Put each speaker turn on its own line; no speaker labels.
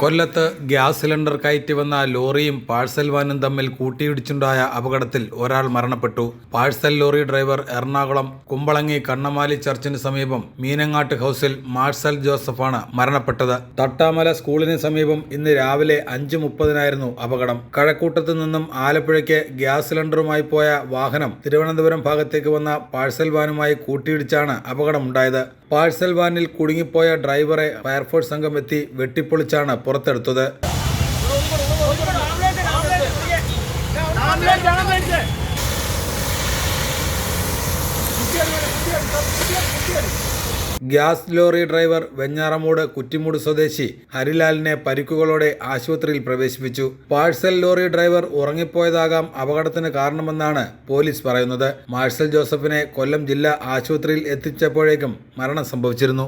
കൊല്ലത്ത് gas cylinder കയറ്റി വന്ന ലോറിയും പാഴ്സൽ വാനും തമ്മിൽ കൂട്ടിയിടിച്ചുണ്ടായ അപകടത്തിൽ ഒരാൾ മരണപ്പെട്ടു. Parcel lorry driver Ernakulam Kumbalangi Kannamaly ചർച്ചിന് സമീപം മീനങ്ങാട്ട് ഹൗസിൽ മാർസൽ ജോസഫാണ് മരണപ്പെട്ടത്. തട്ടാമല സ്കൂളിന് സമീപം ഇന്ന് രാവിലെ 5:30 അപകടം. കഴക്കൂട്ടത്തു നിന്നും ആലപ്പുഴയ്ക്ക് ഗ്യാസ് സിലിണ്ടറുമായി പോയ വാഹനം തിരുവനന്തപുരം ഭാഗത്തേക്ക് വന്ന പാഴ്സൽ വാനുമായി കൂട്ടിയിടിച്ചാണ് അപകടമുണ്ടായത്. പാഴ്സൽ വാനിൽ കുടുങ്ങിപ്പോയ ഡ്രൈവറെ ഫയർഫോഴ്സ് സംഘം എത്തി വെട്ടിപ്പൊളിച്ചാണ് പുറത്തെടുത്തത്. Gas lorry driver Venjaramoodu Kuttimoodu സ്വദേശി ഹരിലാലിനെ പരിക്കുകളോടെ ആശുപത്രിയിൽ പ്രവേശിപ്പിച്ചു. പാഴ്സൽ ലോറി ഡ്രൈവർ ഉറങ്ങിപ്പോയതാകാം അപകടത്തിന് കാരണമെന്നാണ് പോലീസ് പറയുന്നത്. മാർസൽ ജോസഫിനെ കൊല്ലം ജില്ലാ ആശുപത്രിയിൽ എത്തിച്ചപ്പോഴേക്കും മരണം സംഭവിച്ചിരുന്നു.